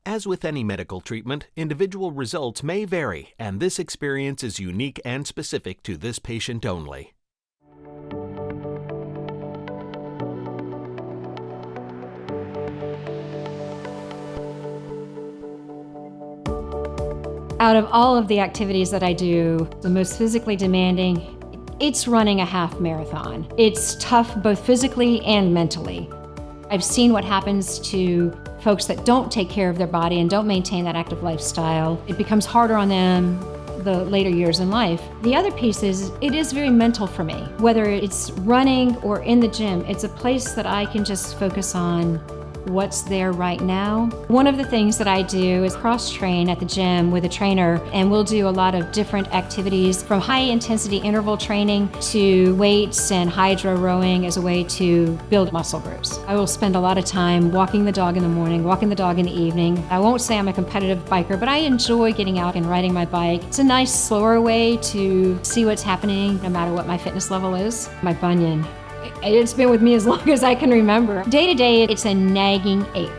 As with any medical treatment, individual results may vary, and this experience is unique and specific to this patient only. Out of all of the activities that I do, the most physically demanding, it's running a half marathon. It's tough both physically and mentally. I've seen what happens to folks that don't take care of their body and don't maintain that active lifestyle. It becomes harder on them the later years in life. The other piece is, it is very mental for me. Whether it's running or in the gym, it's a place that I can just focus on what's there right now. One of the things that I do is cross-train at the gym with a trainer, and we'll do a lot of different activities from high-intensity interval training to weights and hydro rowing as a way to build muscle groups. I will spend a lot of time walking the dog in the morning, walking the dog in the evening. I won't say I'm a competitive biker, but I enjoy getting out and riding my bike. It's a nice, slower way to see what's happening no matter what my fitness level is. My bunion. It's been with me as long as I can remember. Day to day, it's a nagging ache.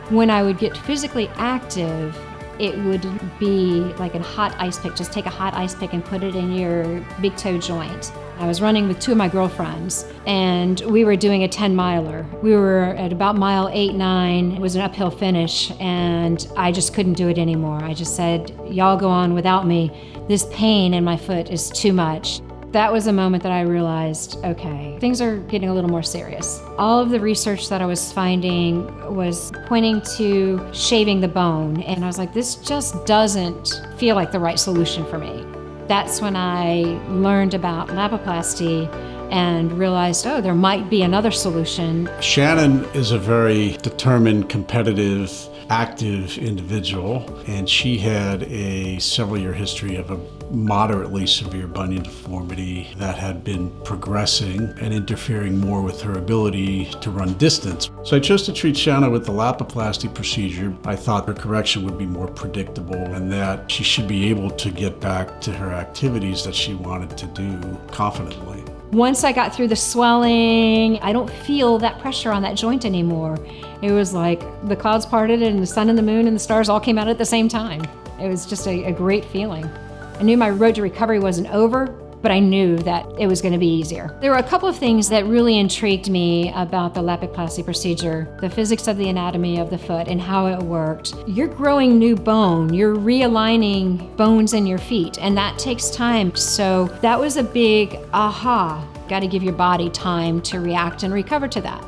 When I would get physically active, it would be like a hot ice pick. Just take a hot ice pick and put it in your big toe joint. I was running with two of my girlfriends, and we were doing a 10-miler. We were at about mile 8, 9. It was an uphill finish, and I just couldn't do it anymore. I just said, y'all go on without me. This pain in my foot is too much. That was a moment that I realized, okay, things are getting a little more serious. All of the research that I was finding was pointing to shaving the bone, and I was like, this just doesn't feel like the right solution for me. That's when I learned about Lapiplasty and realized, oh, there might be another solution. Shannon is a very determined, competitive, active individual, and she had a several-year history of a moderately severe bunion deformity that had been progressing and interfering more with her ability to run distance. So I chose to treat Shannon with the Lapiplasty procedure. I thought her correction would be more predictable and that she should be able to get back to her activities that she wanted to do confidently. Once I got through the swelling, I don't feel that pressure on that joint anymore. It was like the clouds parted and the sun and the moon and the stars all came out at the same time. It was just a great feeling. I knew my road to recovery wasn't over, but I knew that it was going to be easier. There were a couple of things that really intrigued me about the Lapiplasty procedure, the physics of the anatomy of the foot and how it worked. You're growing new bone, you're realigning bones in your feet, and that takes time. So that was a big aha. Got to give your body time to react and recover to that.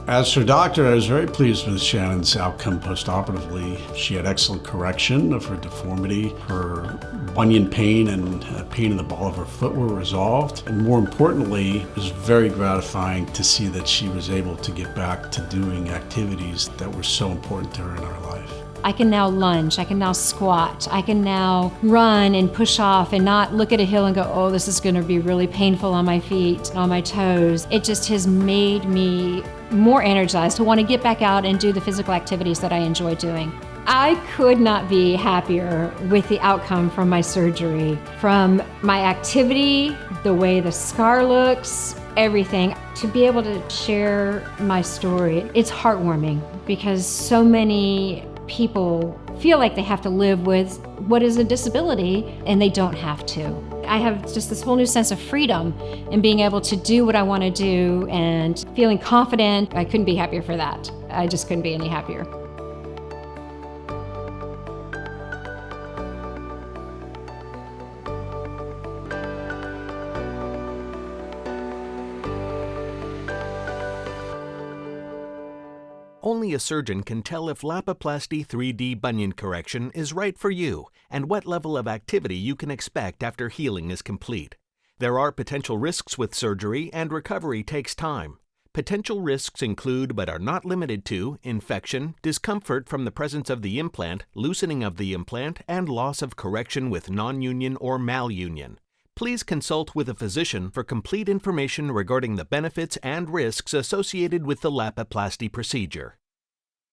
As her doctor, I was very pleased with Shannon's outcome postoperatively. She had excellent correction of her deformity. Her bunion pain and pain in the ball of her foot were resolved. And more importantly, it was very gratifying to see that she was able to get back to doing activities that were so important to her in her life. I can now lunge, I can now squat, I can now run and push off and not look at a hill and go, oh, this is going to be really painful on my feet, on my toes. It just has made me more energized to want to get back out and do the physical activities that I enjoy doing. I could not be happier with the outcome from my surgery. From my activity, the way the scar looks, everything. To be able to share my story, it's heartwarming because so many people feel like they have to live with what is a disability and they don't have to. I have just this whole new sense of freedom in being able to do what I want to do and feeling confident. I couldn't be happier for that. I just couldn't be any happier. Only a surgeon can tell if Lapiplasty 3D bunion correction is right for you and what level of activity you can expect after healing is complete. There are potential risks with surgery, and recovery takes time. Potential risks include, but are not limited to, infection, discomfort from the presence of the implant, loosening of the implant, and loss of correction with non-union or malunion. Please consult with a physician for complete information regarding the benefits and risks associated with the Lapiplasty procedure.